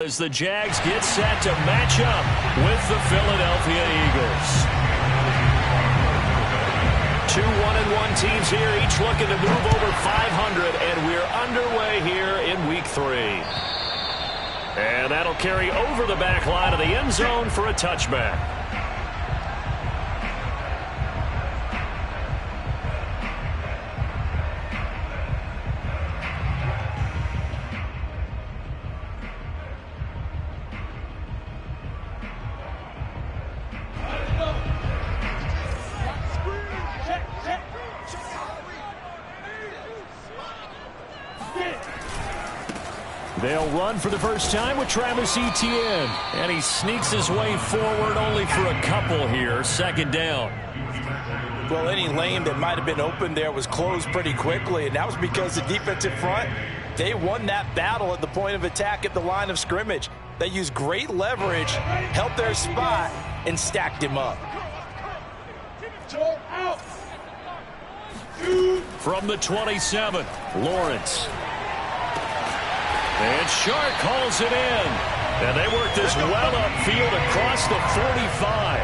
As the Jags get set to match up with the Philadelphia Eagles. Two 1-1 teams here, each looking to move over 500, and we're underway here in Week 3. And that'll carry over the back line of the end zone for a touchback. They'll run for the first time with Travis Etienne. And he sneaks his way forward only for a couple here. Second down. Well, any lane that might have been open there was closed pretty quickly, and that was because the defensive front, they won that battle at the point of attack at the line of scrimmage. They used great leverage, held their spot, and stacked him up. From the 27, Lawrence. And Shark calls it in. And they work this well upfield across the 45.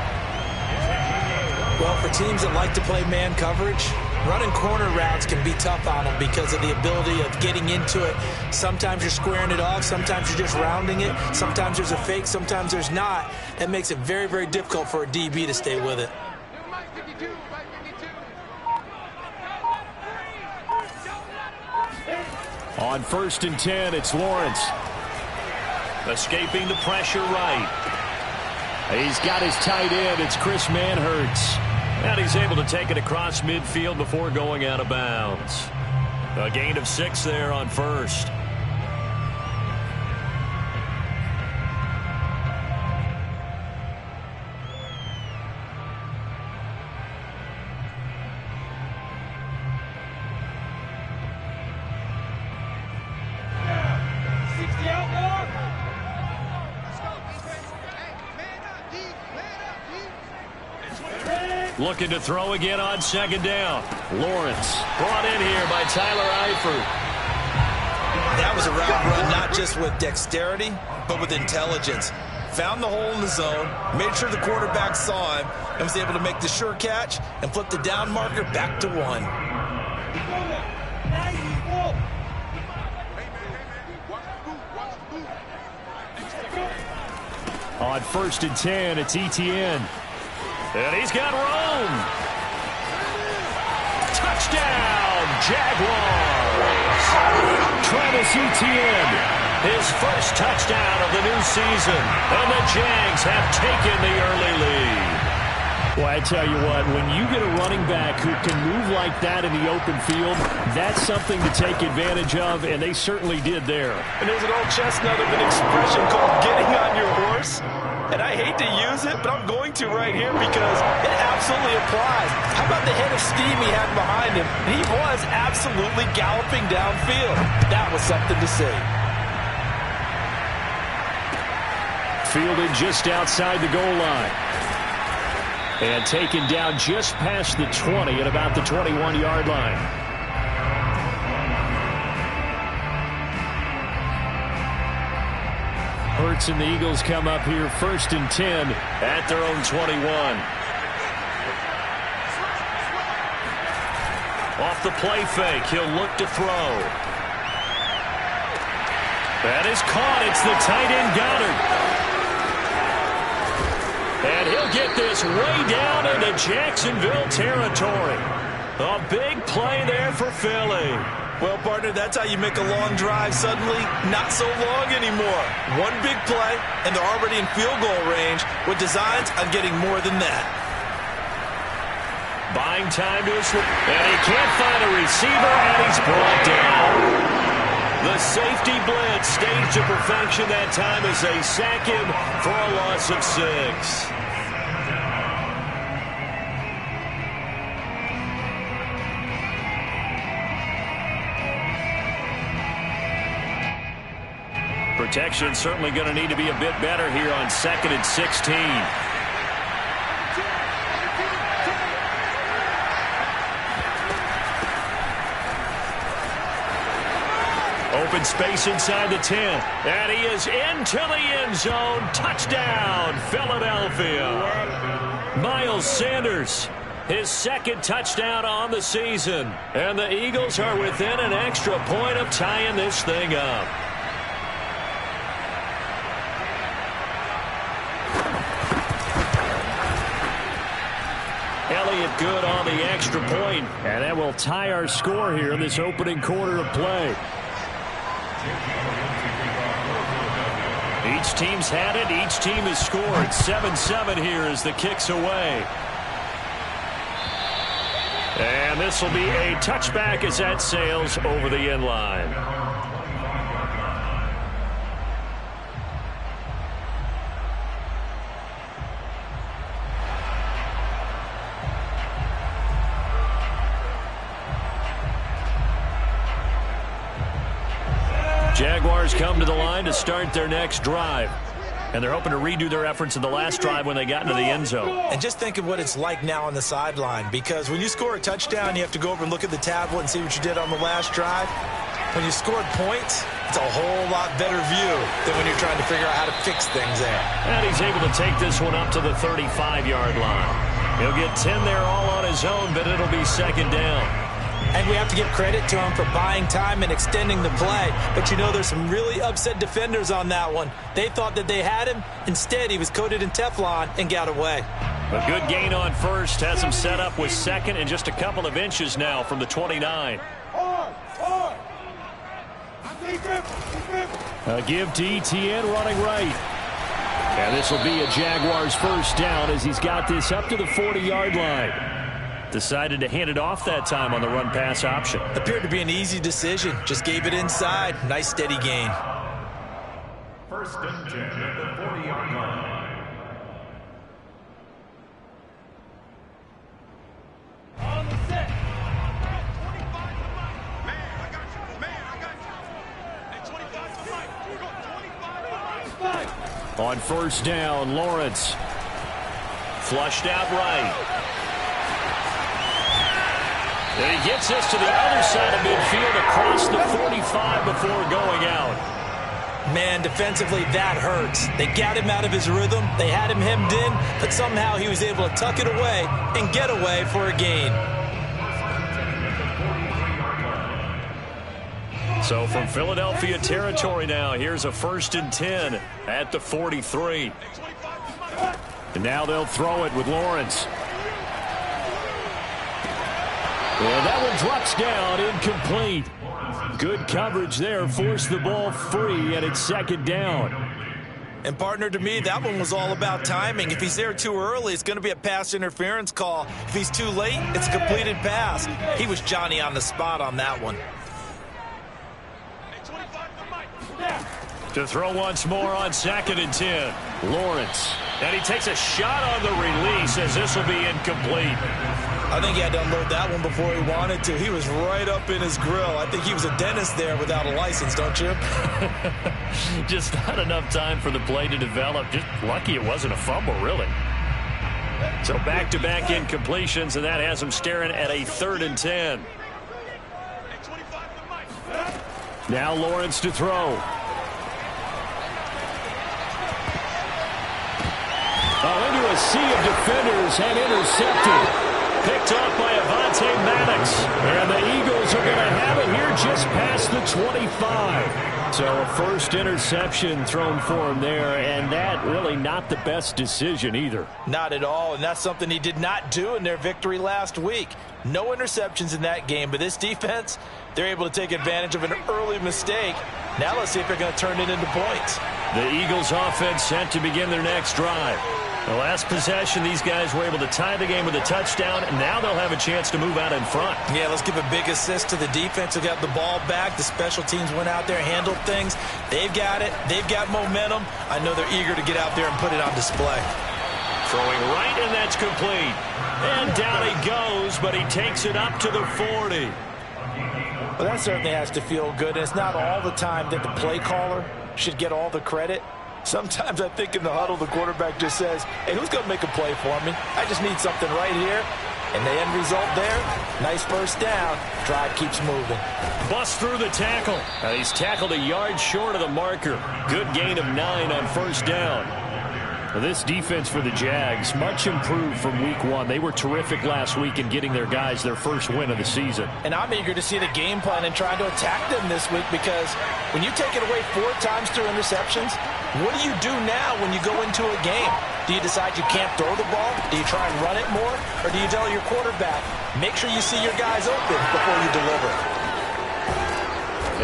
Well, for teams that like to play man coverage, running corner routes can be tough on them because of the ability of getting into it. Sometimes you're squaring it off. Sometimes you're just rounding it. Sometimes there's a fake. Sometimes there's not. It makes it very, very difficult for a DB to stay with it. On 1st and 10, it's Lawrence. Escaping the pressure right. He's got his tight end. It's Chris Manhertz. And he's able to take it across midfield before going out of bounds. A gain of 6 there on 1st. Looking to throw again on 2nd down. Lawrence brought in here by Tyler Eifert. That was a route run not just with dexterity, but with intelligence. Found the hole in the zone, made sure the quarterback saw him, and was able to make the sure catch and flip the down marker back to 1. On 1st and 10, it's Etienne. And he's got room. Touchdown, Jaguars. Travis Etienne, his first touchdown of the new season. And the Jags have taken the early lead. Well, I tell you what, when you get a running back who can move like that in the open field, that's something to take advantage of, and they certainly did there. And there's an old chestnut of an expression called getting on your horse. And I hate to use it, but I'm going to right here because it absolutely applies. How about the head of steam he had behind him? He was absolutely galloping downfield. That was something to see. Fielded just outside the goal line. And taken down just past the 20 at about the 21-yard line. Hurts and the Eagles come up here 1st and 10 at their own 21. Off the play fake, he'll look to throw. That is caught. It's the tight end Goddard. And he'll get this way down into Jacksonville territory. A big play there for Philly. Well, partner, that's how you make a long drive suddenly not so long anymore. One big play, and they're already in field goal range with designs on getting more than that. Buying time to his slip. And he can't find a receiver, and he's brought down. The safety blitz staged to perfection that time as they sack him for a loss of 6. Protection certainly going to need to be a bit better here on 2nd and 16. open space inside the 10. And he is into the end zone. Touchdown, Philadelphia. Miles Sanders, his second touchdown on the season. And the Eagles are within an extra point of tying this thing up. Elliott good on the extra point, and that will tie our score here in this opening quarter of play. Each team's had it. Each team has scored. 7-7 here as the kick's away. And this will be a touchback as that sails over the end line. Jaguars come to the line to start their next drive. And they're hoping to redo their efforts in the last drive when they got into the end zone. And just think of what it's like now on the sideline, because when you score a touchdown, you have to go over and look at the tablet and see what you did on the last drive. When you scored points, it's a whole lot better view than when you're trying to figure out how to fix things there. And he's able to take this one up to the 35-yard line. He'll get 10 there all on his own, but it'll be second down. And we have to give credit to him for buying time and extending the play. But you know, there's some really upset defenders on that one. They thought that they had him. Instead, he was coated in Teflon and got away. A good gain on first. Has him set up with second and just a couple of inches now from the 29. A give to ETN running right. And this will be a Jaguars first down as he's got this up to the 40-yard line. Decided to hand it off that time on the run-pass option. Appeared to be an easy decision. Just gave it inside. Nice steady gain. First and 10 at the 40-yard line. On the set. Man, I got you. Man, I got you. Hey, 25 to Mike. 25 to Mike. On first down, Lawrence. Flushed out right. And he gets this to the other side of midfield across the 45 before going out. Man, defensively, that hurts. They got him out of his rhythm. They had him hemmed in, but somehow he was able to tuck it away and get away for a gain. So from Philadelphia territory now, here's a 1st and 10 at the 43. And now they'll throw it with Lawrence. And that one drops down, incomplete. Good coverage there, forced the ball free, and it's second down. And partner, to me, that one was all about timing. If he's there too early, it's going to be a pass interference call. If he's too late, it's a completed pass. He was Johnny on the spot on that one. To throw once more on 2nd and 10. Lawrence. And he takes a shot on the release as this will be incomplete. I think he had to unload that one before he wanted to. He was right up in his grill. I think he was a dentist there without a license, don't you? Just not enough time for the play to develop. Just lucky it wasn't a fumble, really. So back-to-back incompletions, and that has him staring at a 3rd and 10. Now Lawrence to throw. Into a sea of defenders and intercepted. Picked off by Avonte Maddox. And the Eagles are going to have it here just past the 25. So a first interception thrown for him there, and that really not the best decision either. Not at all, and that's something he did not do in their victory last week. No interceptions in that game, but this defense, they're able to take advantage of an early mistake. Now let's see if they're going to turn it into points. The Eagles offense set to begin their next drive. The last possession, these guys were able to tie the game with a touchdown, and now they'll have a chance to move out in front. Yeah, let's give a big assist to the defense who got the ball back. The special teams went out there, handled things. They've got it. They've got momentum. I know they're eager to get out there and put it on display. Throwing right, and that's complete. And down he goes, but he takes it up to the 40. Well, that certainly has to feel good, and it's not all the time that the play caller should get all the credit. Sometimes I think in the huddle, the quarterback just says, hey, who's going to make a play for me? I just need something right here. And the end result there, nice first down. Drive keeps moving. Bust through the tackle. He's tackled a yard short of the marker. Good gain of 9 on first down. This defense for the Jags, much improved from week 1. They were terrific last week in getting their guys their first win of the season. And I'm eager to see the game plan and trying to attack them this week, because when you take it away 4 times through interceptions, what do you do now when you go into a game? Do you decide you can't throw the ball? Do you try and run it more? Or do you tell your quarterback, make sure you see your guys open before you deliver?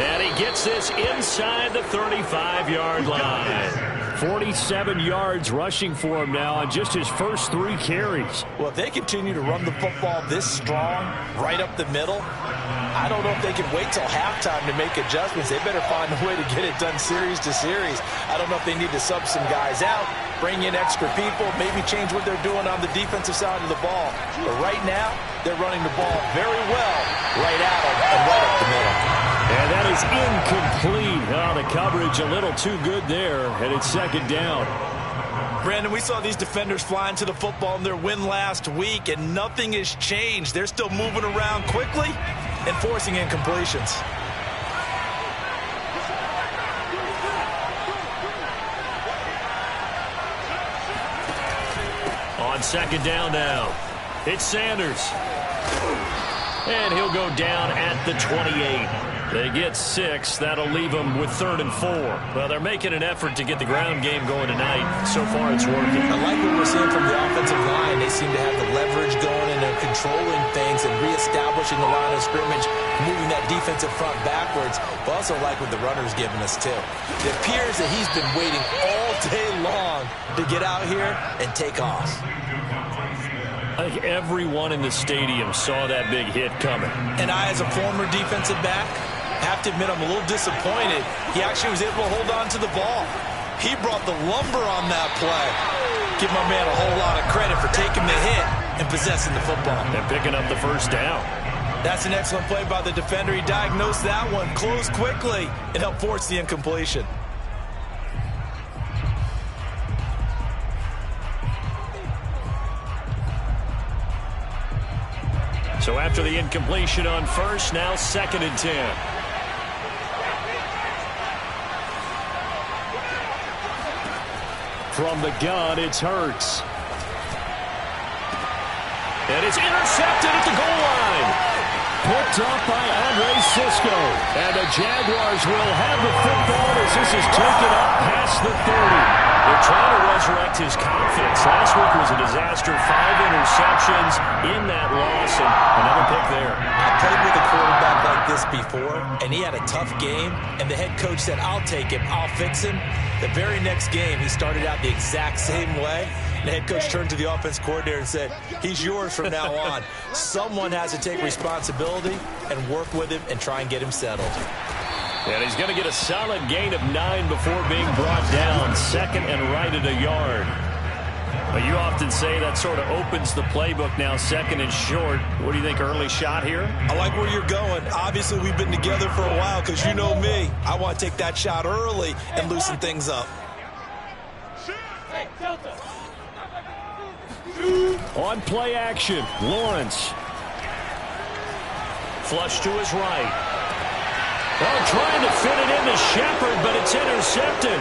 And he gets this inside the 35-yard line. 47 yards rushing for him now on just his first 3 carries. Well, if they continue to run the football this strong, right up the middle, I don't know if they can wait till halftime to make adjustments. They better find a way to get it done series to series. I don't know if they need to sub some guys out, bring in extra people, maybe change what they're doing on the defensive side of the ball. But right now, they're running the ball very well right at them and right up the middle. And that is incomplete. Oh, the coverage a little too good there, and it's second down. Brandon, we saw these defenders flying to the football in their win last week, and nothing has changed. They're still moving around quickly and forcing incompletions. On second down now, it's Sanders. And he'll go down at the 28. They get 6. That'll leave them with 3rd and 4. Well, they're making an effort to get the ground game going tonight. So far, it's working. I like what we're seeing from the offensive line. They seem to have the leverage going, and they're controlling things and reestablishing the line of scrimmage, moving that defensive front backwards. But also like what the runner's giving us, too. It appears that he's been waiting all day long to get out here and take off. I think everyone in the stadium saw that big hit coming. And I, as a former defensive back, have to admit I'm a little disappointed. He actually was able to hold on to the ball. He brought the lumber on that play. Give my man a whole lot of credit for taking the hit and possessing the football. And picking up the first down. That's an excellent play by the defender. He diagnosed that one, closed quickly, and helped force the incompletion. So after the incompletion on first, now 2nd and 10. From the gun, it's Hurts. And it's intercepted at the goal line. Picked up by Andre Cisco. And the Jaguars will have the football as this is taken up past the 30. They're trying to resurrect his confidence. Last week was a disaster. 5 interceptions in that loss, and another pick there. I played with a quarterback like this before, and he had a tough game, and the head coach said, I'll take him, I'll fix him. The very next game, he started out the exact same way. And the head coach turned to the offense coordinator and said, he's yours from now on. Someone has to take responsibility and work with him and try and get him settled. And he's going to get a solid gain of 9 before being brought down. 2nd and right at a yard. But you often say that sort of opens the playbook now, 2nd and short. What do you think, early shot here? I like where you're going. Obviously, we've been together for a while because you know me. I want to take that shot early and loosen things up. On play action, Lawrence. Flush to his right. Oh, trying to fit it into Shepard, but it's intercepted.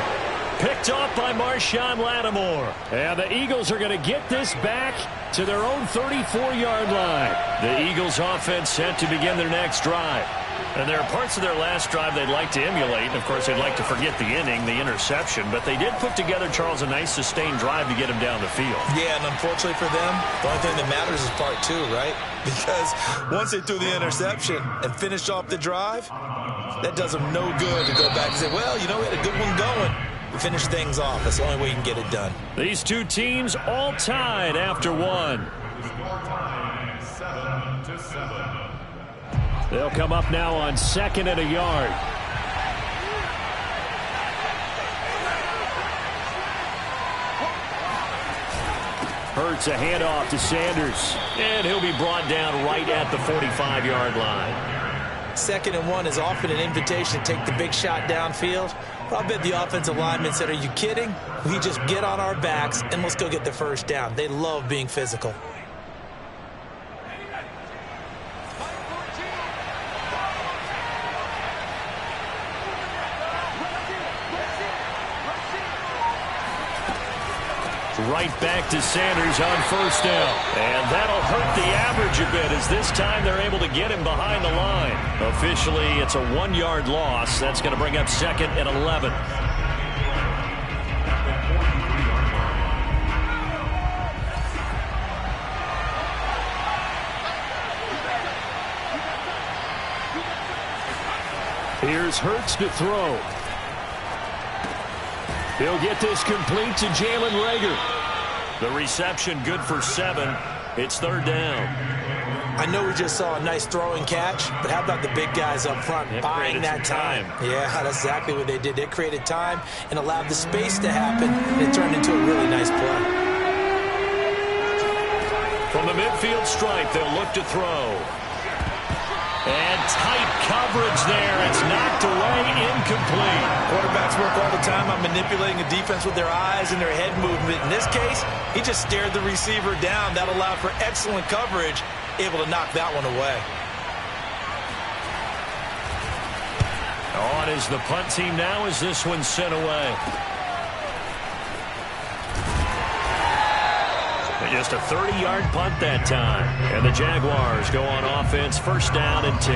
Picked off by Marshawn Lattimore. And the Eagles are going to get this back to their own 34-yard line. The Eagles offense set to begin their next drive. And there are parts of their last drive they'd like to emulate. Of course, they'd like to forget the inning, the interception. But they did put together, Charles, a nice sustained drive to get him down the field. Yeah, and unfortunately for them, the only thing that matters is part 2, right? Because once they threw the interception and finished off the drive, that does them no good to go back and say, well, you know, we had a good one going. We finished things off. That's the only way you can get it done. These two teams all tied after 1. They'll come up now on 2nd and a yard. Hurts a handoff to Sanders. And he'll be brought down right at the 45-yard line. 2nd and 1 is often an invitation to take the big shot downfield. But I bet the offensive lineman said, are you kidding? We just get on our backs and let's go get the first down. They love being physical. Right back to Sanders on first down. And that'll hurt the average a bit as this time they're able to get him behind the line. Officially, it's a 1-yard loss. That's going to bring up 2nd and 11. Here's Hurts to throw. He'll get this complete to Jalen Reagor. The reception good for 7. It's 3rd down. I know we just saw a nice throwing catch, but how about the big guys up front buying that time? Yeah, that's exactly what they did. They created time and allowed the space to happen, and it turned into a really nice play. From the midfield stripe, they'll look to throw. And tight coverage there. It's knocked away, incomplete. Quarterbacks work all the time on manipulating a defense with their eyes and their head movement. In this case, he just stared the receiver down. That allowed for excellent coverage, able to knock that one away. On is the punt team now as this one's sent away. Just a 30-yard punt that time. And the Jaguars go on offense, 1st down and 10.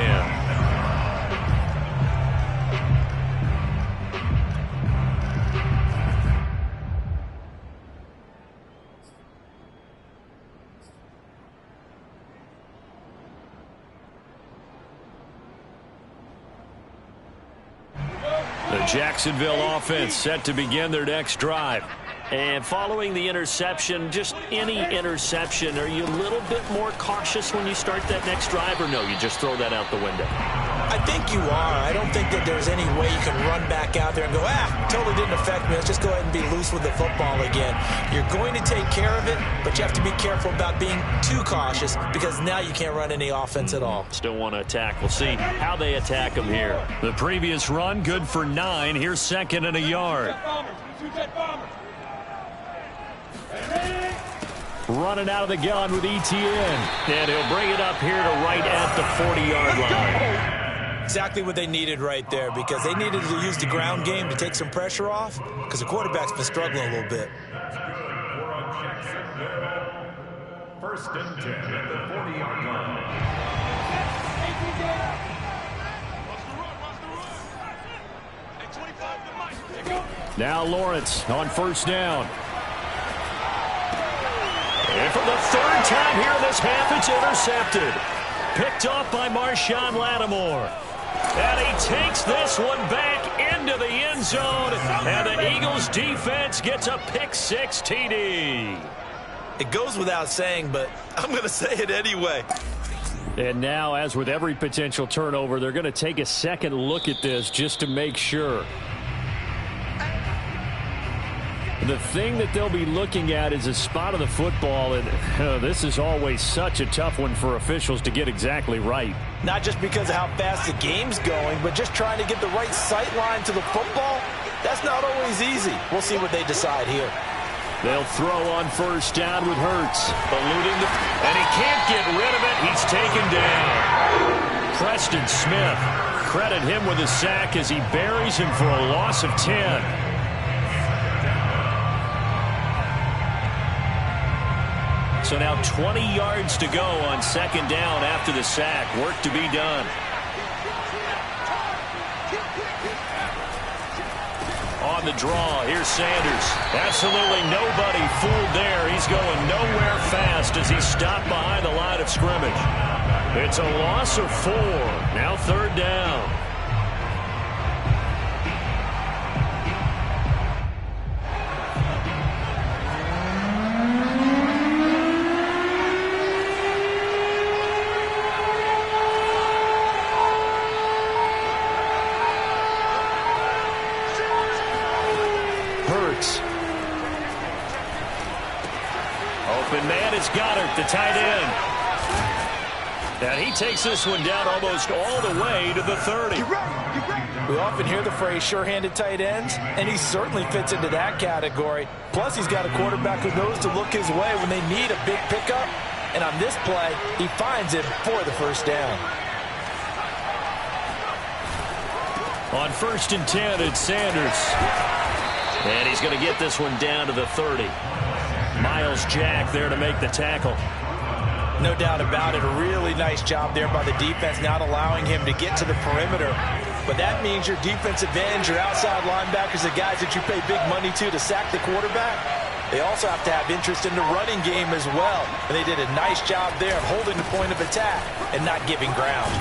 The Jacksonville offense set to begin their next drive. And following the interception, just any interception, are you a little bit more cautious when you start that next drive, or no, you just throw that out the window? I think you are. I don't think that there's any way you can run back out there and go, totally didn't affect me. Let's just go ahead and be loose with the football again. You're going to take care of it, but you have to be careful about being too cautious because now you can't run any offense at all. Still want to attack. We'll see how they attack them here. The previous run, good for 9. Here's 2nd and a yard. Running out of the gun with Etienne. And he'll bring it up here to right at the 40-yard line. Exactly what they needed right there because they needed to use the ground game to take some pressure off because the quarterback's been struggling a little bit. That's good for Jacksonville. 1st and 10 at the 40-yard line. Now Lawrence on 1st down. And for the 3rd time here in this half, it's intercepted. Picked off by Marshawn Lattimore. And he takes this one back into the end zone. And the Eagles defense gets a pick-6 TD. It goes without saying, but I'm going to say it anyway. And now, as with every potential turnover, they're going to take a second look at this just to make sure. The thing that they'll be looking at is a spot of the football, and this is always such a tough one for officials to get exactly right. Not just because of how fast the game's going, but just trying to get the right sight line to the football. That's not always easy. We'll see what they decide here. They'll throw on 1st down with Hurts. Eluding and he can't get rid of it. He's taken down. Preston Smith, credit him with a sack as he buries him for a loss of 10. So now 20 yards to go on 2nd down after the sack. Work to be done. On the draw, here's Sanders. Absolutely nobody fooled there. He's going nowhere fast as he's stopped behind the line of scrimmage. It's a loss of 4. Now 3rd down. Open man is Goddard, the tight end. And he takes this one down almost all the way to the 30. We often hear the phrase sure-handed tight ends, and he certainly fits into that category. Plus, he's got a quarterback who knows to look his way when they need a big pickup. And on this play, he finds it for the 1st down. On 1st and 10, it's Sanders. And he's going to get this one down to the 30. Miles Jack there to make the tackle. No doubt about it. A really nice job there by the defense, not allowing him to get to the perimeter. But that means your defensive ends, your outside linebackers, the guys that you pay big money to sack the quarterback, they also have to have interest in the running game as well. And they did a nice job there of holding the point of attack and not giving ground.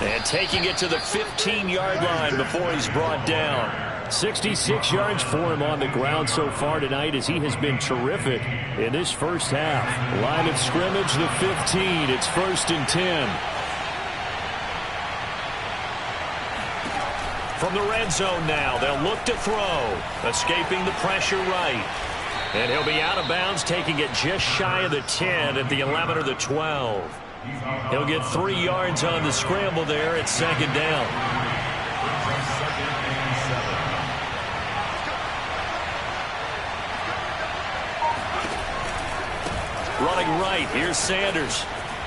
And taking it to the 15-yard line before he's brought down. 66 yards for him on the ground so far tonight as he has been terrific in this first half. Line of scrimmage, the 15. It's 1st and 10. From the red zone now, they'll look to throw. Escaping the pressure right. And he'll be out of bounds, taking it just shy of the 10 at the 11 or the 12. He'll get 3 yards on the scramble there at 2nd down. Running right, here's Sanders.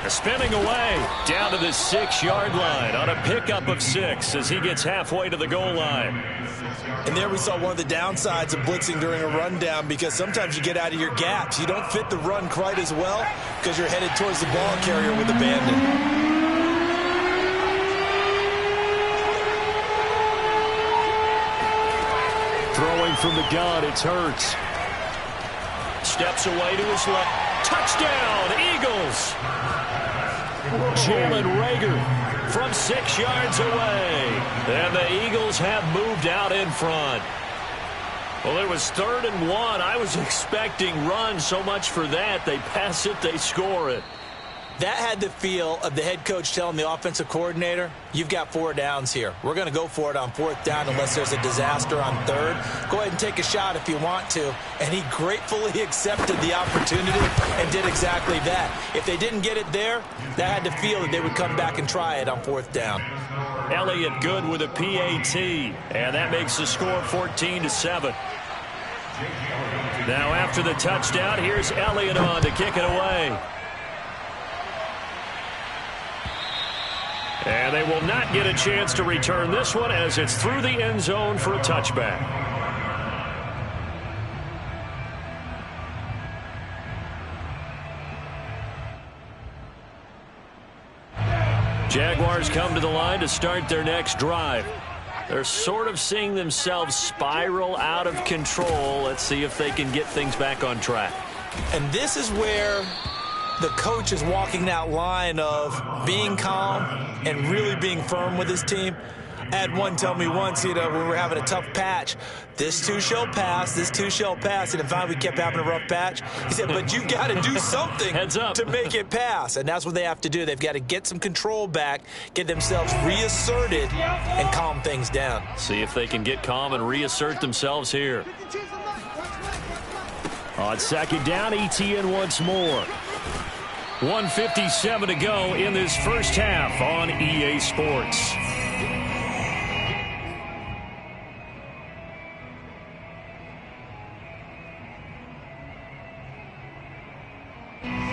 Spinning away down to the 6-yard line on a pickup of 6 as he gets halfway to the goal line. And there we saw one of the downsides of blitzing during a rundown, because sometimes you get out of your gaps. You don't fit the run quite as well because you're headed towards the ball carrier with abandon. Throwing from the gun, it's Hurts. Steps away to his left. Touchdown, Eagles! Jalen Reagor from 6 yards away. And the Eagles have moved out in front. Well, it was 3rd and 1. I was expecting run, so much for that. They pass it, they score it. That had the feel of the head coach telling the offensive coordinator, you've got 4 downs here. We're going to go for it on 4th down unless there's a disaster on 3rd. Go ahead and take a shot if you want to. And he gratefully accepted the opportunity and did exactly that. If they didn't get it there, that had the feel that they would come back and try it on 4th down. Elliott good with a PAT. And that makes the score 14-7. Now after the touchdown, here's Elliott on to kick it away. And they will not get a chance to return this one as it's through the end zone for a touchback. Jaguars come to the line to start their next drive. They're sort of seeing themselves spiral out of control. Let's see if they can get things back on track. And this is where the coach is walking that line of being calm and really being firm with his team. I had one tell me once, when we were having a tough patch, this too shall pass, this too shall pass. And finally we kept having a rough patch. He said, but you've got to do something to make it pass. And that's what they have to do. They've got to get some control back, get themselves reasserted, and calm things down. See if they can get calm and reassert themselves here. On 2nd down, ETN once more. 1:57 to go in this first half on EA Sports.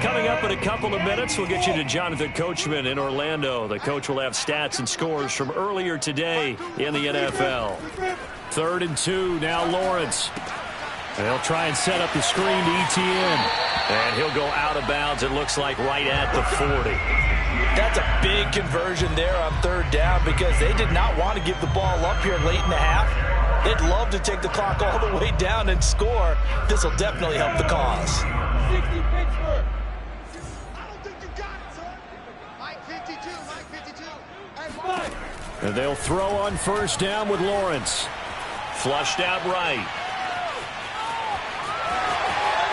Coming up in a couple of minutes, we'll get you to Jonathan Coachman in Orlando. The coach will have stats and scores from earlier today in the NFL. 3rd and 2, now Lawrence. They'll try and set up the screen to ETN. And he'll go out of bounds, it looks like, right at the 40. That's a big conversion there on 3rd down because they did not want to give the ball up here late in the half. They'd love to take the clock all the way down and score. This will definitely help the cause. And they'll throw on 1st down with Lawrence. Flushed out right.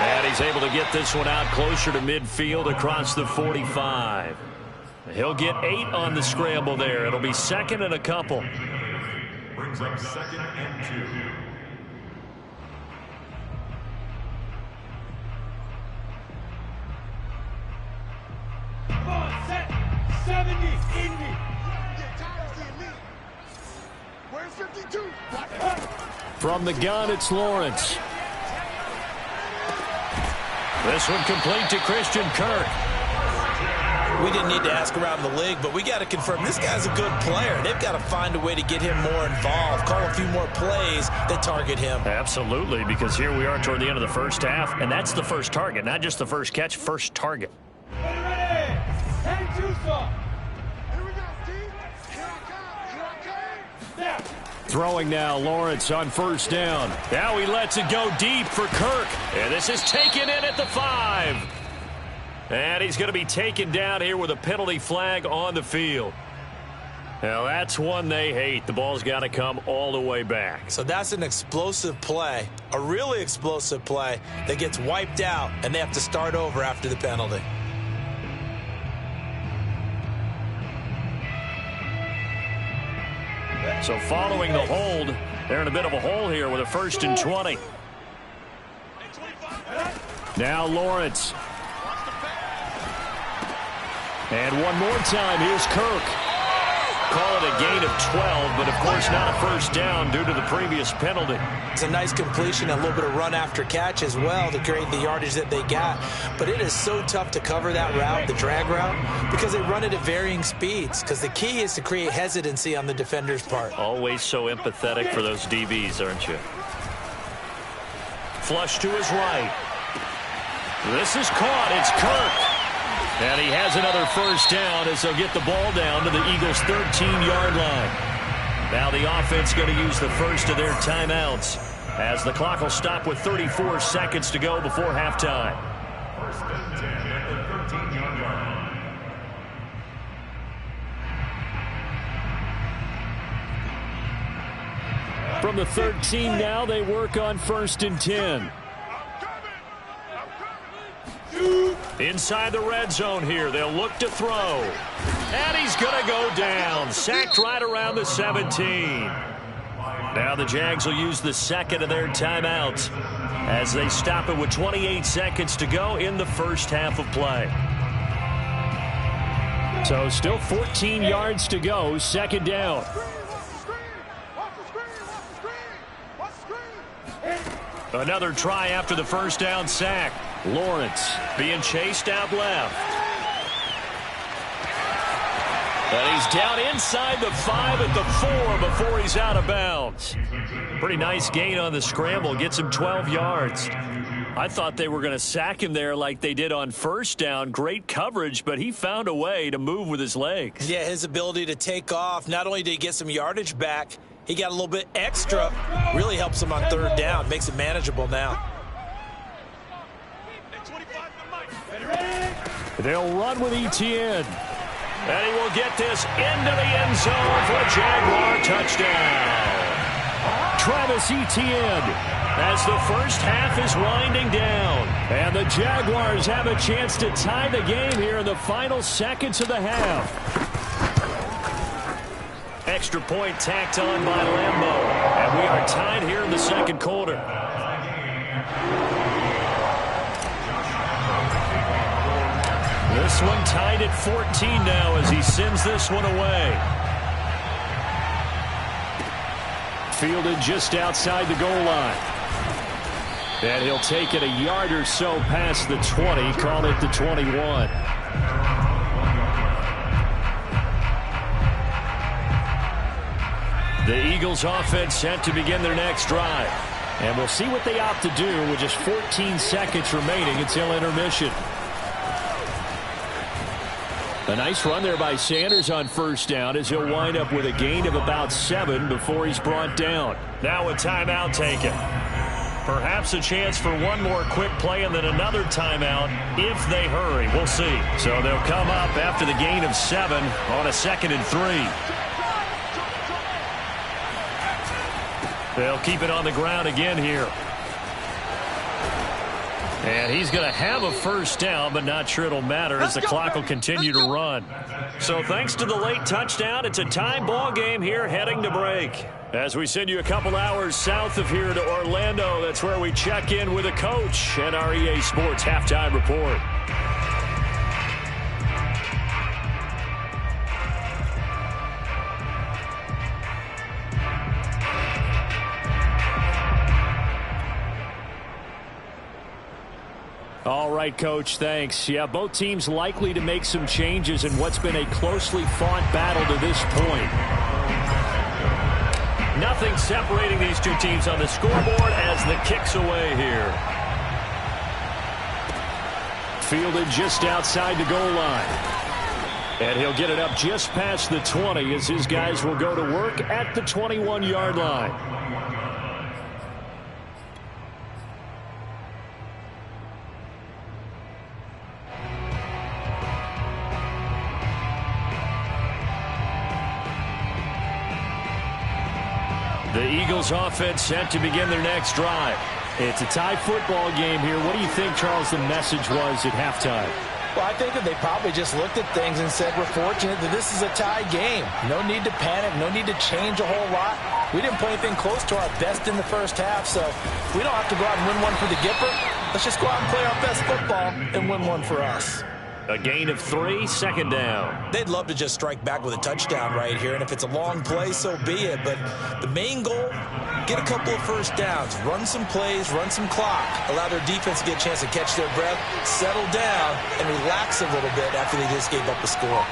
And he's able to get this one out closer to midfield across the 45. He'll get 8 on the scramble there. It'll be 2nd and a couple. Brings up 2nd and 2. From the gun, it's Lawrence. This one complete to Christian Kirk. We didn't need to ask around the league, but we got to confirm this guy's a good player. They've got to find a way to get him more involved, call a few more plays that target him. Absolutely, because here we are toward the end of the first half, and that's the first target, not just the first catch, first target. Throwing now, Lawrence on first down. Now he lets it go deep for Kirk. And this is taken in at the 5. And he's going to be taken down here with a penalty flag on the field. Now that's one they hate. The ball's got to come all the way back. So that's an explosive play, a really explosive play that gets wiped out, and they have to start over after the penalty. So following the hold, they're in a bit of a hole here with a 1st and 20. Now Lawrence. And one more time, here's Kirk. Call it a gain of 12, but of course not a first down due to the previous penalty. It's a nice completion, a little bit of run after catch as well to create the yardage that they got. But it is so tough to cover that route, the drag route, because they run it at varying speeds. Because the key is to create hesitancy on the defender's part. Always so empathetic for those DBs, aren't you? Flush to his right. This is caught. It's Kirk. And he has another first down as they'll get the ball down to the Eagles' 13-yard line. Now the offense going to use the first of their timeouts as the clock will stop with 34 seconds to go before halftime. 1st and 10 at the 13-yard line. From the 13 now, they work on 1st and 10. Inside the red zone here, they'll look to throw. And he's going to go down. Sacked right around the 17. Now the Jags will use the second of their timeouts as they stop it with 28 seconds to go in the first half of play. So still 14 yards to go, second down. Another try after the first down sack. Lawrence being chased out left. And he's down inside the 5 at the 4 before he's out of bounds. Pretty nice gain on the scramble. Gets him 12 yards. I thought they were going to sack him there like they did on first down. Great coverage, but he found a way to move with his legs. Yeah, his ability to take off. Not only did he get some yardage back, he got a little bit extra. Really helps him on third down. Makes it manageable now. They'll run with Etienne. And he will get this into the end zone for a Jaguar touchdown. Travis Etienne as the first half is winding down. And the Jaguars have a chance to tie the game here in the final seconds of the half. Extra point tacked on by Lambeau. And we are tied here in the second quarter. This one tied at 14 now as he sends this one away. Fielded just outside the goal line. And he'll take it a yard or so past the 20, call it the 21. The Eagles offense set to begin their next drive. And we'll see what they opt to do with just 14 seconds remaining until intermission. A nice run there by Sanders on first down as he'll wind up with a gain of about 7 before he's brought down. Now a timeout taken. Perhaps a chance for one more quick play and then another timeout if they hurry. We'll see. So they'll come up after the gain of 7 on a 2nd and 3. They'll keep it on the ground again here. And he's going to have a first down, but not sure it'll matter as the clock will continue to run. So thanks to the late touchdown, it's a tie ball game here heading to break. As we send you a couple hours south of here to Orlando, that's where we check in with a coach and our EA Sports Halftime Report. All right, Coach, thanks. Yeah, both teams likely to make some changes in what's been a closely fought battle to this point. Nothing separating these two teams on the scoreboard as the kick's away here. Fielded just outside the goal line. And he'll get it up just past the 20 as his guys will go to work at the 21-yard line. The Eagles offense set to begin their next drive. It's a tie football game here. What do you think, Charles, the message was at halftime? Well, I think that they probably just looked at things and said, we're fortunate that this is a tie game. No need to panic, no need to change a whole lot. We didn't play anything close to our best in the first half, so we don't have to go out and win one for the Gipper. Let's just go out and play our best football and win one for us. A gain of 3, second down. They'd love to just strike back with a touchdown right here, and if it's a long play, so be it. But the main goal, get a couple of first downs, run some plays, run some clock, allow their defense to get a chance to catch their breath, settle down, and relax a little bit after they just gave up a score.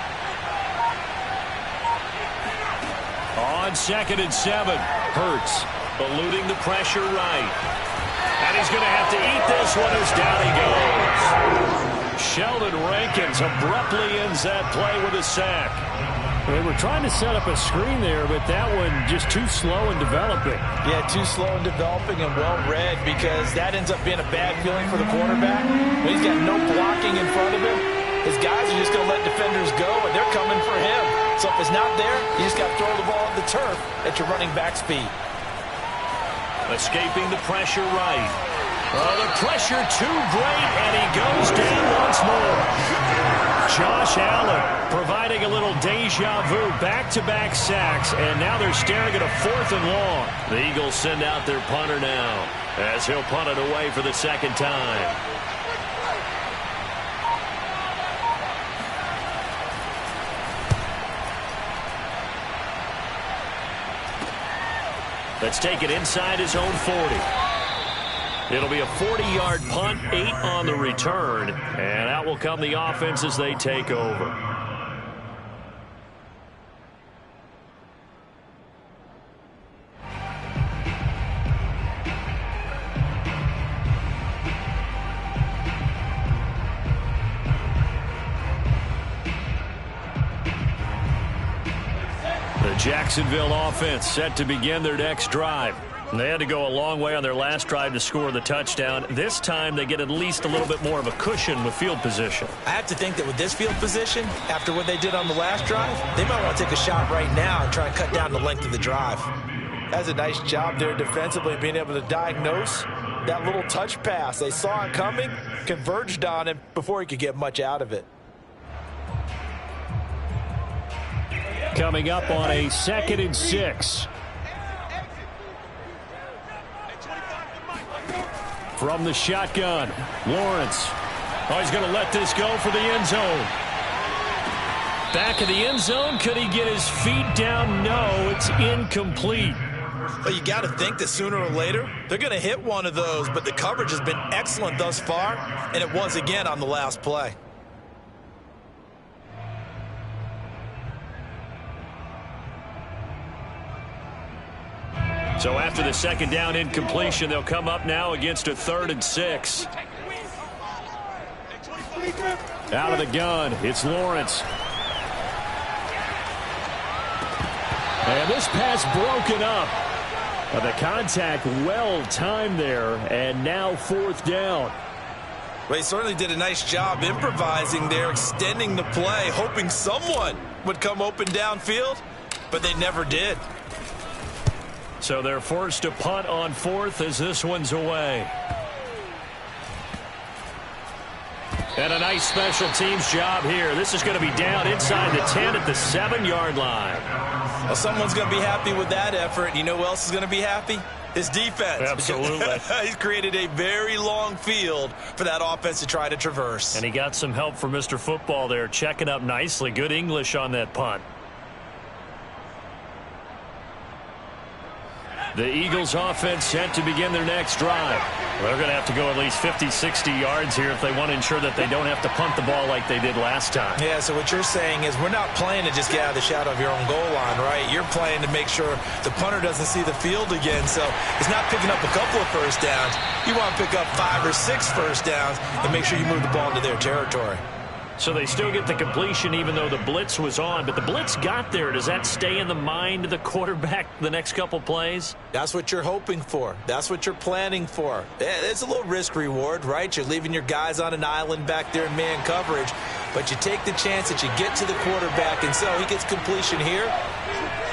On 2nd and 7, Hurts eluding the pressure right. And he's going to have to eat this one as down he goes. Sheldon Rankins abruptly ends that play with a sack. They were trying to set up a screen there, but that one just too slow in developing. Yeah, too slow in developing and well read, because that ends up being a bad feeling for the quarterback. When he's got no blocking in front of him, his guys are just going to let defenders go, and they're coming for him. So if it's not there, you just got to throw the ball at the turf at your running back speed. Escaping the pressure right. Oh, the pressure too great, and he goes down once more. Josh Allen providing a little deja vu, back-to-back sacks, and now they're staring at a 4th and long. The Eagles send out their punter now as he'll punt it away for the second time. Let's take it inside his own 40. It'll be a 40-yard punt, 8 on the return, and out will come the offense as they take over. The Jacksonville offense set to begin their next drive. They had to go a long way on their last drive to score the touchdown. This time they get at least a little bit more of a cushion with field position. I have to think that with this field position, after what they did on the last drive, they might want to take a shot right now and try and cut down the length of the drive. That's a nice job there defensively, being able to diagnose that little touch pass. They saw it coming, converged on him before he could get much out of it. Coming up on a 2nd and 6. From the shotgun, Lawrence. Oh, he's going to let this go for the end zone. Back of the end zone. Could he get his feet down? No, it's incomplete. Well, you got to think that sooner or later they're going to hit one of those, but the coverage has been excellent thus far, and it was again on the last play. So after the second down incompletion, they'll come up now against a 3rd and 6. Out of the gun, it's Lawrence. And this pass broken up. The contact well timed there, and now 4th down. Well, he certainly did a nice job improvising there, extending the play, hoping someone would come open downfield, but they never did. So they're forced to punt on 4th as this one's away. And a nice special teams job here. This is going to be down inside the 10 at the 7-yard line. Well, someone's going to be happy with that effort. You know who else is going to be happy? His defense. Absolutely. He's created a very long field for that offense to try to traverse. And he got some help from Mr. Football there, checking up nicely. Good English on that punt. The Eagles offense set to begin their next drive. They're going to have to go at least 50, 60 yards here if they want to ensure that they don't have to punt the ball like they did last time. Yeah, so what you're saying is we're not playing to just get out of the shadow of your own goal line, right? You're playing to make sure the punter doesn't see the field again. So it's not picking up a couple of first downs. You want to pick up 5 or 6 first downs and make sure you move the ball into their territory. So they still get the completion even though the blitz was on. But the blitz got there. Does that stay in the mind of the quarterback the next couple plays? That's what you're hoping for. That's what you're planning for. It's a little risk-reward, right? You're leaving your guys on an island back there in man coverage. But you take the chance that you get to the quarterback, and so he gets completion here.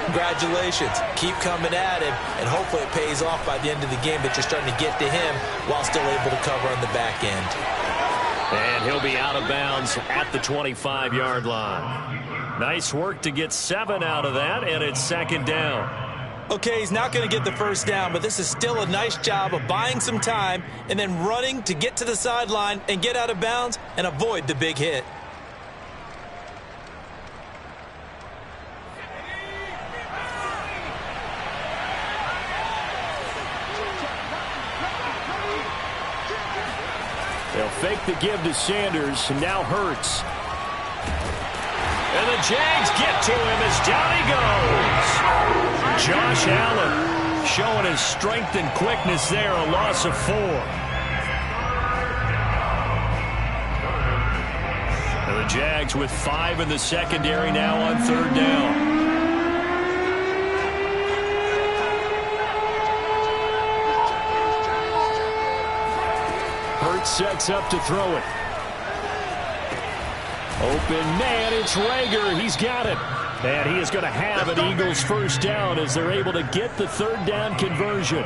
Congratulations. Keep coming at him, and hopefully it pays off by the end of the game that you're starting to get to him while still able to cover on the back end. And he'll be out of bounds at the 25-yard line. Nice work to get 7 out of that, and it's second down. Okay, he's not going to get the first down, but this is still a nice job of buying some time and then running to get to the sideline and get out of bounds and avoid the big hit. They'll fake the give to Sanders, and now Hurts. And the Jags get to him as down he goes. Josh Allen showing his strength and quickness there, a loss of 4. And the Jags with 5 in the secondary now on third down. Hurts sets up to throw it. Open man, it's Rager. He's got it. And he is going to have an Eagles first down as they're able to get the third down conversion.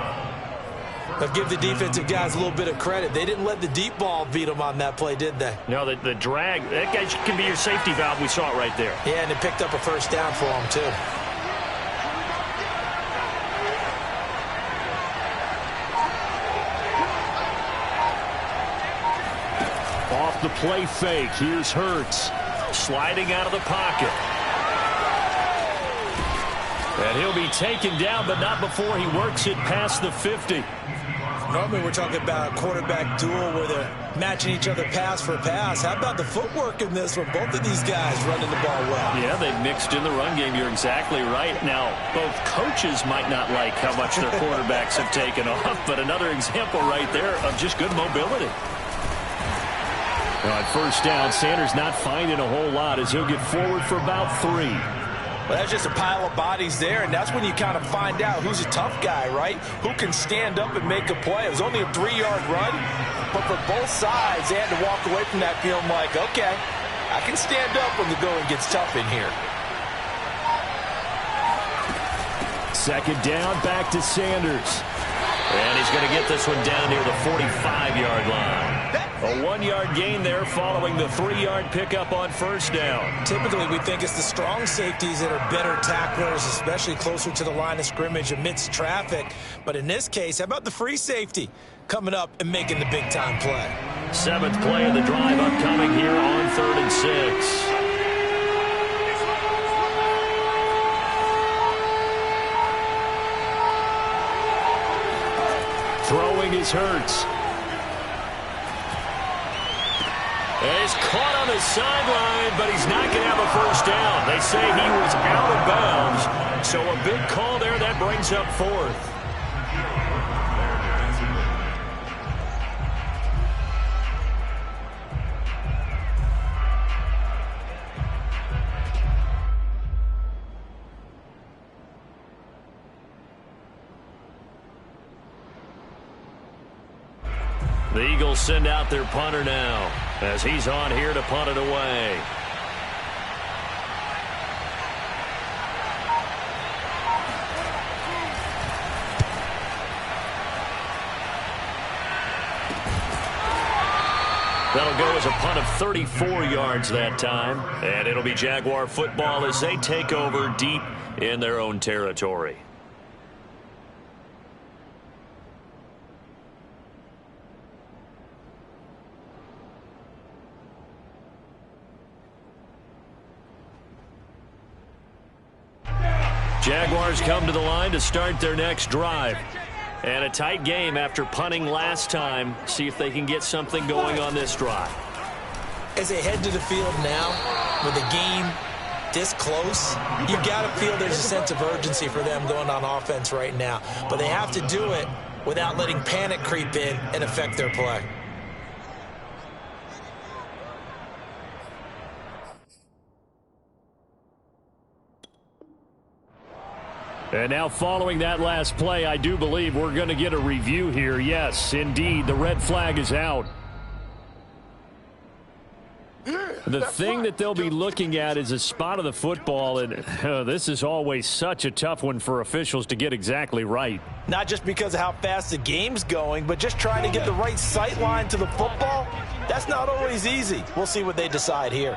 But give the defensive guys a little bit of credit. They didn't let the deep ball beat them on that play, did they? No, the drag, that guy can be your safety valve. We saw it right there. Yeah, and it picked up a first down for them, too. Off the play fake, here's Hurts. Sliding out of the pocket. And he'll be taken down, but not before he works it past the 50. Normally we're talking about a quarterback duel where they're matching each other pass for pass. How about the footwork in this one? Both of these guys running the ball well. Yeah, they've mixed in the run game. You're exactly right. Now, both coaches might not like how much their quarterbacks have taken off, but another example right there of just good mobility. Now, at first down, Sanders not finding a whole lot as he'll get forward for about 3. Well, that's just a pile of bodies there, and that's when you kind of find out who's a tough guy, right? Who can stand up and make a play. It was only a 3-yard run, but for both sides, they had to walk away from that feeling like, okay, I can stand up when the going gets tough in here. Second down, back to Sanders. And he's going to get this one down near the 45-yard line. A 1-yard gain there following the 3-yard pickup on first down. Typically, we think it's the strong safeties that are better tacklers, especially closer to the line of scrimmage amidst traffic. But in this case, how about the free safety coming up and making the big-time play? 7th play of the drive upcoming here on 3rd and 6. Throwing is Hurts. He's caught on the sideline, but he's not going to have a first down. They say he was out of bounds. So a big call there. That brings up 4th. The Eagles send out their punter now as he's on here to punt it away. That'll go as a punt of 34 yards that time. And it'll be Jaguar football as they take over deep in their own territory. Jaguars come to the line to start their next drive. And a tight game after punting last time. See if they can get something going on this drive. As they head to the field now, with the game this close, you've got to feel there's a sense of urgency for them going on offense right now. But they have to do it without letting panic creep in and affect their play. And now following that last play, I do believe we're going to get a review here. Yes, indeed, the red flag is out. The thing that they'll be looking at is a spot of the football, and this is always such a tough one for officials to get exactly right. Not just because of how fast the game's going, but just trying to get the right sight line to the football. That's not always easy. We'll see what they decide here.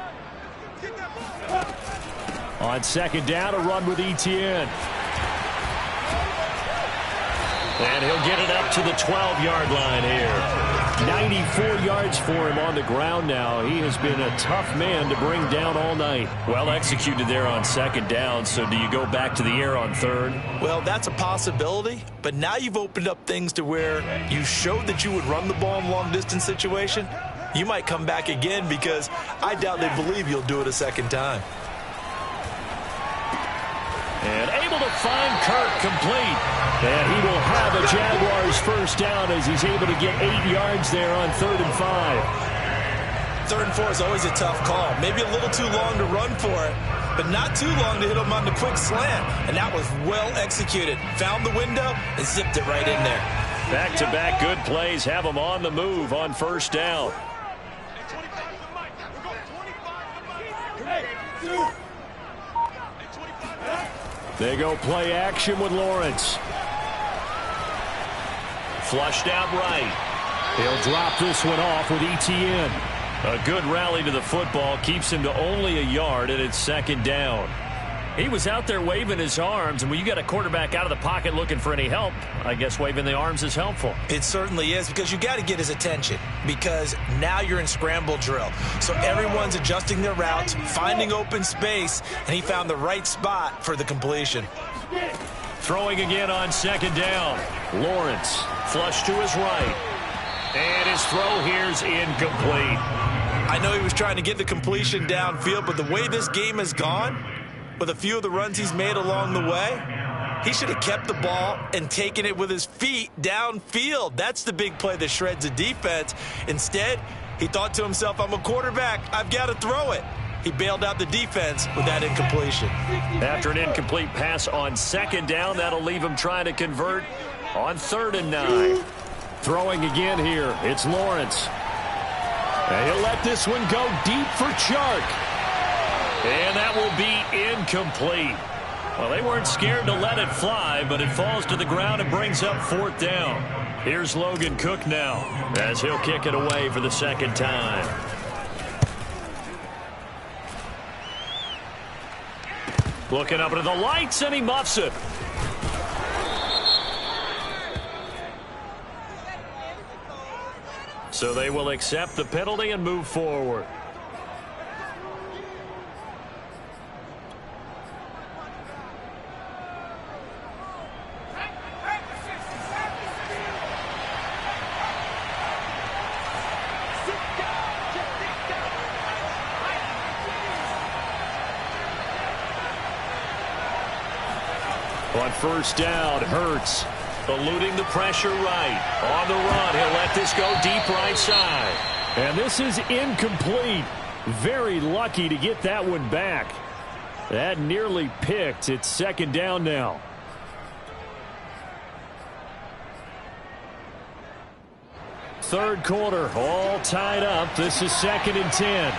On second down, a run with Etienne. And he'll get it up to the 12-yard line here. 94 yards for him on the ground now. He has been a tough man to bring down all night. Well executed there on second down, so do you go back to the air on third? Well, that's a possibility, but now you've opened up things to where you showed that you would run the ball in long-distance situation. You might come back again because I doubt they believe you'll do it a second time. And able to find Kirk complete. And he will have a Jaguars first down as he's able to get 8 yards there on 3rd and 5. 3rd and 4 is always a tough call. Maybe a little too long to run for it, but not too long to hit him on the quick slant. And that was well executed. Found the window and zipped it right in there. Back-to-back good plays have him on the move on first down. They go play action with Lawrence. Flushed out right. He'll drop this one off with Etienne. A good rally to the football keeps him to only a yard, and it's second down. He was out there waving his arms, and when you got a quarterback out of the pocket looking for any help, I guess waving the arms is helpful. It certainly is, because you got to get his attention, because now you're in scramble drill. So everyone's adjusting their routes, finding open space, and he found the right spot for the completion. Throwing again on second down. Lawrence flush to his right. And his throw here's incomplete. I know he was trying to get the completion downfield, but the way this game has gone, with a few of the runs he's made along the way, he should have kept the ball and taken it with his feet downfield. That's the big play that shreds the defense. Instead, he thought to himself, I'm a quarterback, I've got to throw it. He bailed out the defense with that incompletion. After an incomplete pass on second down, that'll leave him trying to convert on 3rd and 9. Throwing again here, it's Lawrence. And he'll let this one go deep for Chark. And that will be incomplete. Well, they weren't scared to let it fly, but it falls to the ground and brings up 4th down. Here's Logan Cook now, as he'll kick it away for the second time. Looking up into the lights, and he muffs it. So they will accept the penalty and move forward. On first down, Hurts eluding the pressure right. On the run, he'll let this go deep right side. And this is incomplete. Very lucky to get that one back. That nearly picked. It's second down now. Third quarter, all tied up. This is 2nd and 10.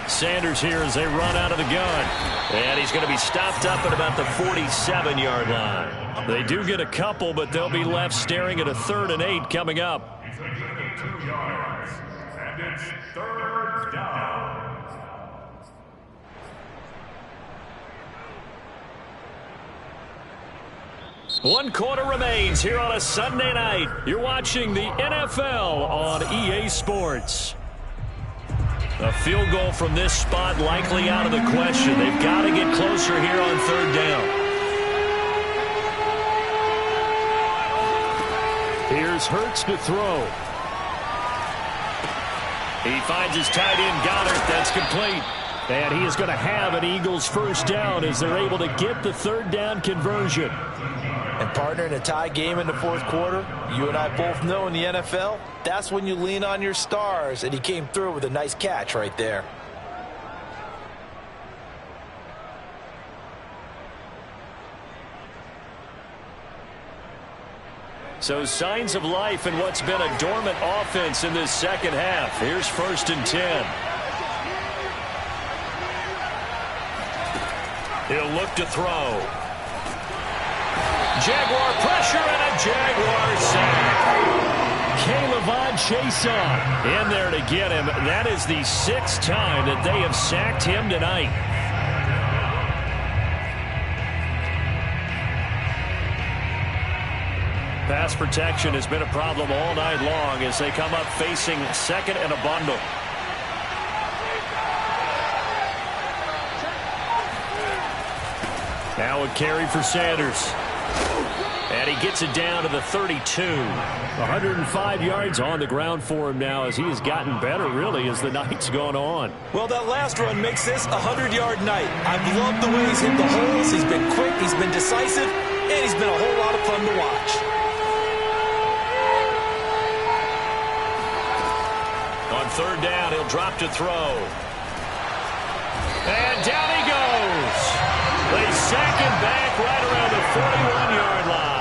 Sanders here as they run out of the gun. And he's going to be stopped up at about the 47-yard line. They do get a couple, but they'll be left staring at a 3rd and 8 coming up. He's going to get 2 yards, and it's 3rd down. 1 quarter remains here on a Sunday night. You're watching the NFL on EA Sports. A field goal from this spot likely out of the question. They've got to get closer here on 3rd down. Here's Hurts to throw. He finds his tight end, Goddard. That's complete. And he is going to have an Eagles 1st down as they're able to get the 3rd down conversion. And partner, in a tie game in the 4th quarter, you and I both know in the NFL, that's when you lean on your stars, and he came through with a nice catch right there. So signs of life in what's been a dormant offense in this 2nd half. Here's 1st and 10. He'll look to throw. Jaguar pressure and a Jaguar sack. K'Lavon Chaisson in there to get him. That is the 6th time that they have sacked him tonight. Pass protection has been a problem all night long as they come up facing 2nd and a bundle. Now a carry for Sanders. And he gets it down to the 32. 105 yards on the ground for him now as he has gotten better, really, as the night's gone on. Well, that last run makes this a 100-yard night. I've loved the way he's hit the holes. He's been quick, he's been decisive, and he's been a whole lot of fun to watch. On 3rd down, he'll drop to throw. And down he goes. They sack him back right around the 41-yard line.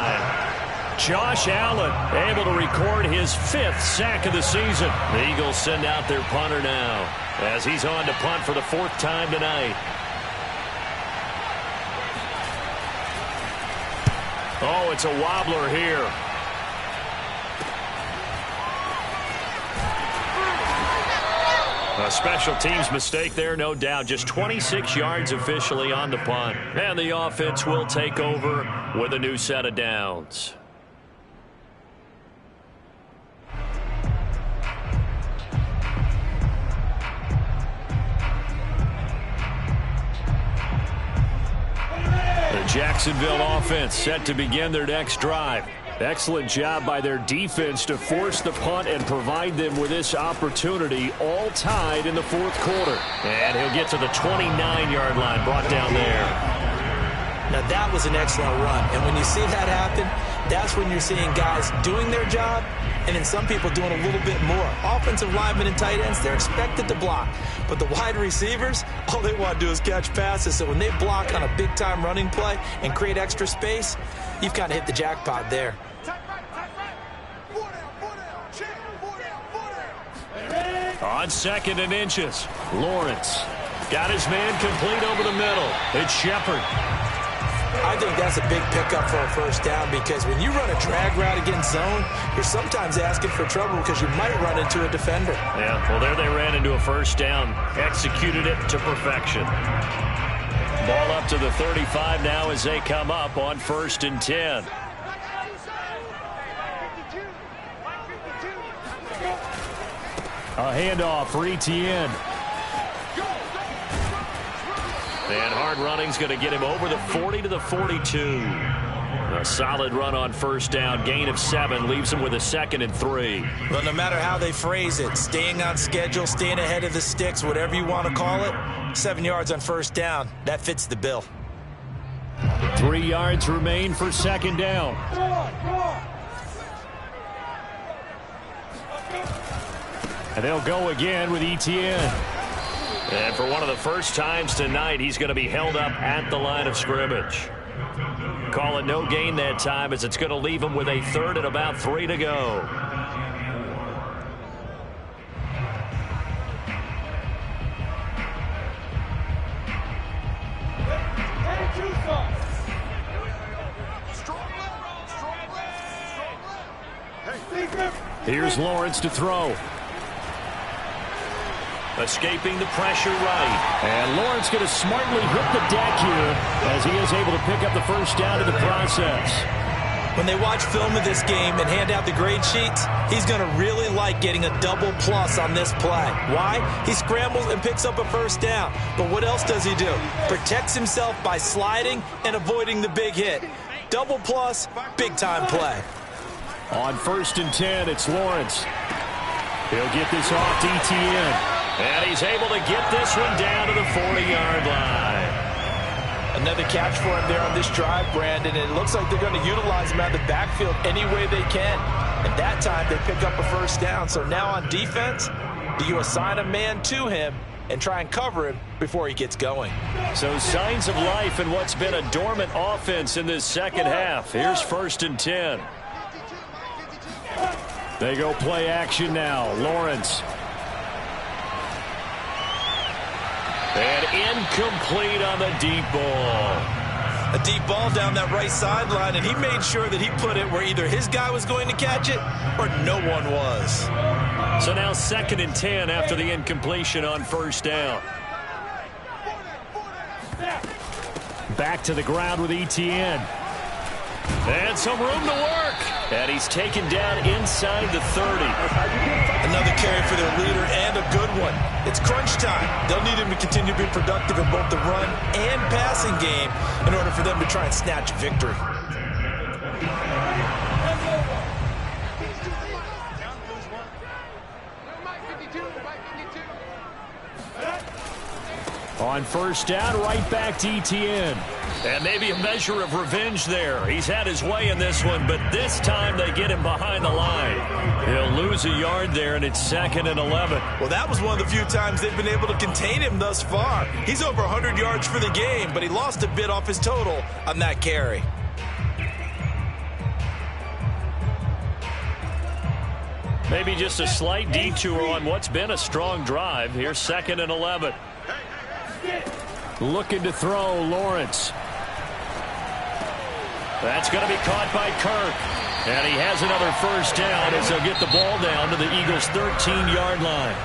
Josh Allen able to record his 5th sack of the season. The Eagles send out their punter now as he's on to punt for the 4th time tonight. Oh, it's a wobbler here. A special teams mistake there, no doubt. Just 26 yards officially on the punt. And the offense will take over with a new set of downs. The Jacksonville offense set to begin their next drive. Excellent job by their defense to force the punt and provide them with this opportunity, all tied in the 4th quarter. And he'll get to the 29-yard line, brought down there. Now, that was an excellent run. And when you see that happen, that's when you're seeing guys doing their job and then some people doing a little bit more. Offensive linemen and tight ends, they're expected to block. But the wide receivers, all they want to do is catch passes. So when they block on a big-time running play and create extra space, you've kind of hit the jackpot there. On 2nd and inches, Lawrence got his man complete over the middle. It's Shepard. I think that's a big pickup for a 1st down because when you run a drag route against zone, you're sometimes asking for trouble because you might run into a defender. Yeah, well, there they ran into a 1st down. Executed it to perfection. Ball up to the 35 now as they come up on 1st and 10. A handoff for Etienne. And hard running's going to get him over the 40 to the 42. A solid run on 1st down. Gain of 7 leaves him with a 2nd and 3. Well, no matter how they phrase it, staying on schedule, staying ahead of the sticks, whatever you want to call it, 7 yards on 1st down, that fits the bill. 3 yards remain for 2nd down. And they'll go again with Etienne. And for one of the first times tonight, he's going to be held up at the line of scrimmage. Call it no gain that time as it's going to leave him with a 3rd and about 3 to go. Here's Lawrence to throw. Escaping the pressure right. And Lawrence going to smartly hit the deck here as he is able to pick up the 1st down in the process. When they watch film of this game and hand out the grade sheets, he's going to really like getting a double plus on this play. Why? He scrambles and picks up a first down. But what else does he do? Protects himself by sliding and avoiding the big hit. Double plus, big-time play. On 1st and 10, it's Lawrence. He'll get this off to ETN. And he's able to get this one down to the 40-yard line. Another catch for him there on this drive, Brandon. And it looks like they're going to utilize him out of the backfield any way they can. And that time they pick up a first down. So now on defense, do you assign a man to him and try and cover him before he gets going? So signs of life in what's been a dormant offense in this second half. Here's 1st and 10. They go play action now. Lawrence. And incomplete on the deep ball. A deep ball down that right sideline, and he made sure that he put it where either his guy was going to catch it or no one was. So now 2nd and 10 after the incompletion on 1st down. Back to the ground with ETN. And some room to work. And he's taken down inside the 30. Another carry for their leader and a good one. It's crunch time. They'll need him to continue to be productive in both the run and passing game in order for them to try and snatch victory. On 1st down, right back to ETN. And maybe a measure of revenge there. He's had his way in this one, but this time they get him behind the line. He'll lose a yard there, and it's 2nd and 11. Well, that was one of the few times they've been able to contain him thus far. He's over 100 yards for the game, but he lost a bit off his total on that carry. Maybe just a slight detour on what's been a strong drive. Here's 2nd and 11. Looking to throw, Lawrence. That's going to be caught by Kirk. And he has another first down as they'll get the ball down to the Eagles' 13-yard line.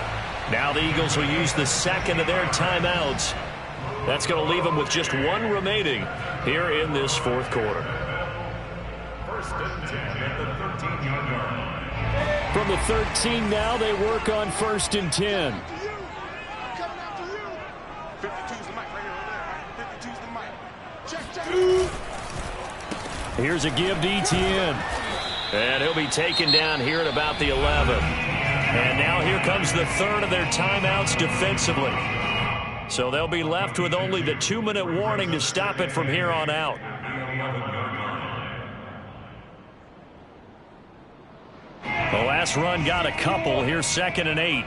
Now the Eagles will use the 2nd of their timeouts. That's going to leave them with just one remaining here in this 4th quarter. 1st and 10 at the 13-yard line. From the 13 now, they work on 1st and 10. Here's a give to ETN. And he'll be taken down here at about the 11. And now here comes the 3rd of their timeouts defensively. So they'll be left with only the 2-minute warning to stop it from here on out. The last run got a couple. Here's 2nd and 8.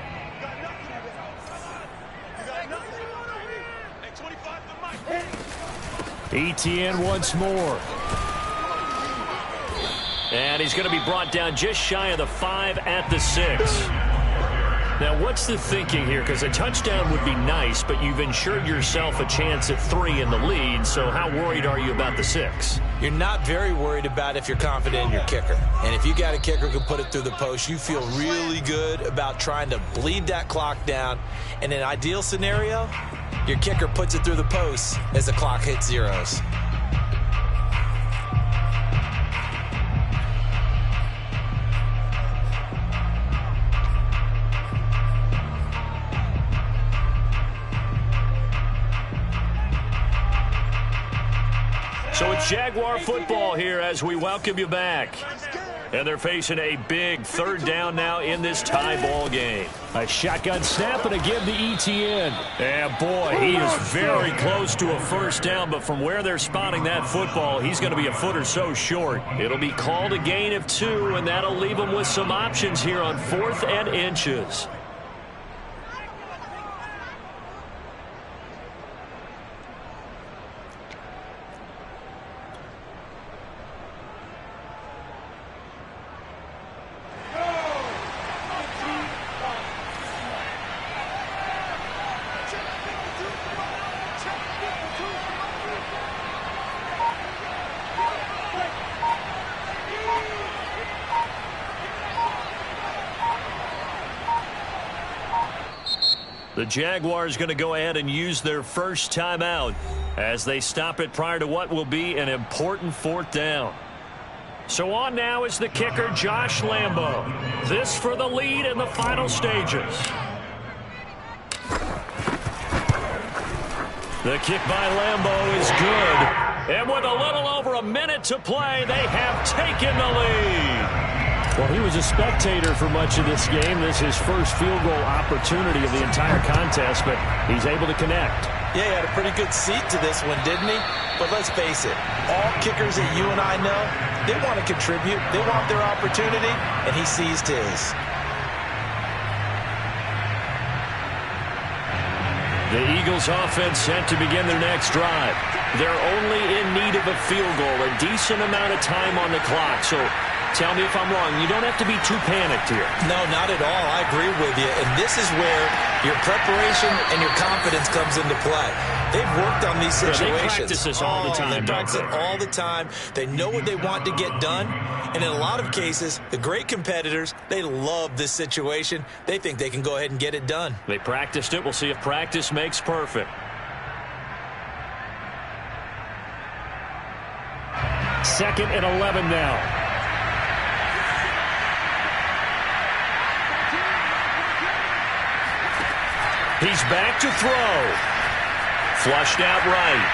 ETN once more. And he's going to be brought down just shy of the 5 at the 6. Now, what's the thinking here? Because a touchdown would be nice, but you've ensured yourself a chance at 3 in the lead, so how worried are you about the 6? You're not very worried about if you're confident in your kicker. And if you got a kicker who can put it through the post, you feel really good about trying to bleed that clock down. In an ideal scenario, your kicker puts it through the post as the clock hits zeros. So it's Jaguar football here as we welcome you back. And they're facing a big 3rd down now in this tie ball game. A shotgun snap and a give to ETN. And boy, he is very close to a first down, but from where they're spotting that football, he's going to be a foot or so short. It'll be called a gain of 2, and that'll leave him with some options here on 4th and inches. The Jaguars going to go ahead and use their first timeout as they stop it prior to what will be an important 4th down. So on now is the kicker, Josh Lambo. This for the lead in the final stages. The kick by Lambo is good. And with a little over a minute to play, they have taken the lead. Well, he was a spectator for much of this game. This is his first field goal opportunity of the entire contest, but he's able to connect. Yeah, he had a pretty good seat to this one, didn't he? But let's face it, all kickers that you and I know, they want to contribute. They want their opportunity, and he seized his. The Eagles offense set to begin their next drive. They're only in need of a field goal, a decent amount of time on the clock. So tell me if I'm wrong. You don't have to be too panicked here. No, not at all. I agree with you. And this is where your preparation and your confidence comes into play. They've worked on these situations. They practice this all the time. They practice it all the time. They know what they want to get done. And in a lot of cases, the great competitors, they love this situation. They think they can go ahead and get it done. They practiced it. We'll see if practice makes perfect. Second and 11 now. He's back to throw. Flushed out right.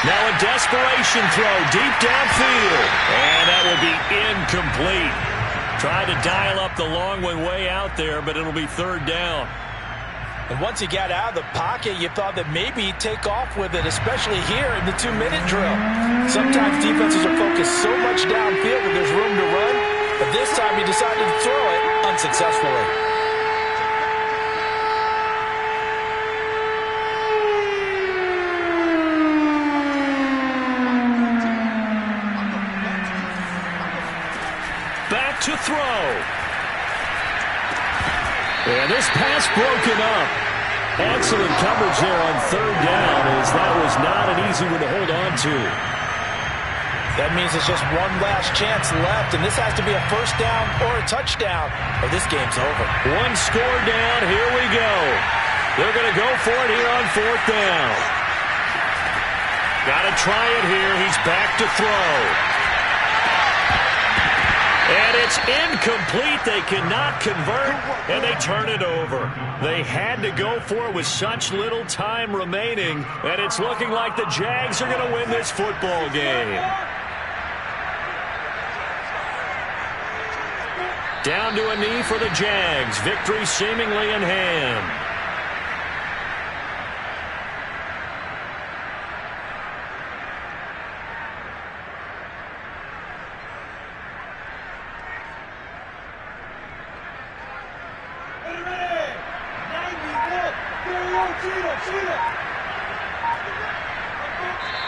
Now a desperation throw deep downfield. And that will be incomplete. Tried to dial up the long one way out there, but it'll be third down. And once he got out of the pocket, you thought that maybe he'd take off with it, especially here in the 2-minute drill. Sometimes defenses are focused so much downfield that there's room to run, but this time he decided to throw it unsuccessfully. Back to throw. And this pass broken up. Excellent coverage there on third down, as that was not an easy one to hold on to. That means it's just one last chance left, and this has to be a first down or a touchdown, or this game's over. One score down. Here we go. They're going to go for it here on fourth down. Got to try it here. He's back to throw. And it's incomplete. They cannot convert, and they turn it over. They had to go for it with such little time remaining, and it's looking like the Jags are going to win this football game. Down to a knee for the Jags. Victory seemingly in hand.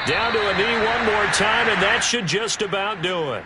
Down to a knee one more time, and that should just about do it.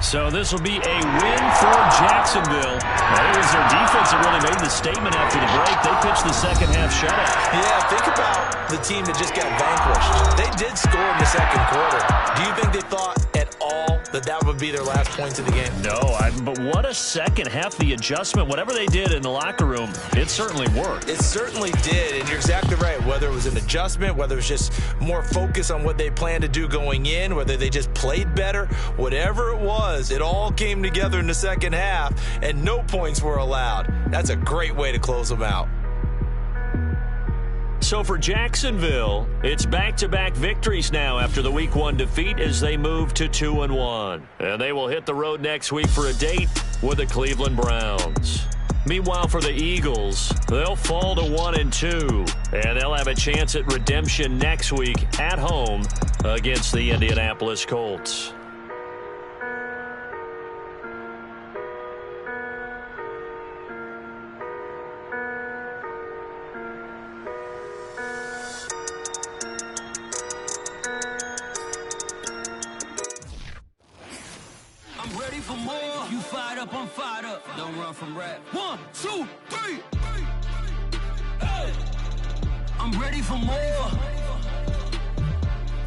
So this will be a win for Jacksonville. It was their defense that really made the statement after the break. They pitched the second half shutout. Yeah, think about the team that just got vanquished. They did score in the second quarter. Do you think they thought at all that that would be their last points of the game? No, but what a second half. The adjustment, whatever they did in the locker room, it certainly worked. It certainly did, and you're exactly right. Whether it was an adjustment, whether it was just more focus on what they planned to do going in, whether they just played better, whatever it was, it all came together in the second half, and no points were allowed. That's a great way to close them out. So for Jacksonville, it's back-to-back victories now after the Week 1 defeat as they move to 2-1. And they will hit the road next week for a date with the Cleveland Browns. Meanwhile, for the Eagles, they'll fall to 1-2, and they'll have a chance at redemption next week at home against the Indianapolis Colts. fired up, I'm fired up. Don't run from rap. 1, 2, 3. Hey. I'm ready for more.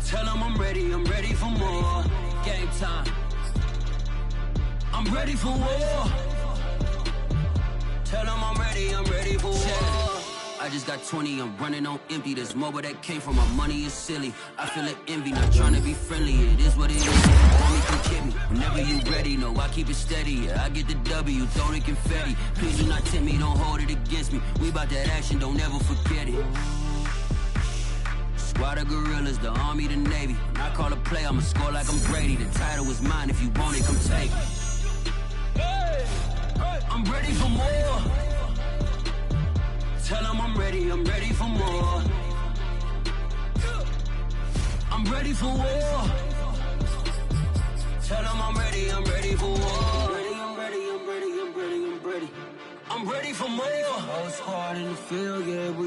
Tell them I'm ready for more. Game time. I'm ready for war. Tell them I'm ready for war. I just got 20, I'm running on empty. This mobile that came from my money is silly. I feel like envy, not trying to be friendly. It is what it is. Homie can kid me whenever you ready. No, I keep it steady. Yeah, I get the W, throw the confetti. Please do not tempt me, don't hold it against me. We about that action, don't ever forget it. Squad of gorillas, the army, the navy. When I call a play, I'ma score like I'm Brady. The title is mine, if you want it, come take it. I'm ready for more. Tell them I'm ready for more. I'm ready for war. Tell them I'm ready for war. I'm ready for more. Whole squad in the field, yeah.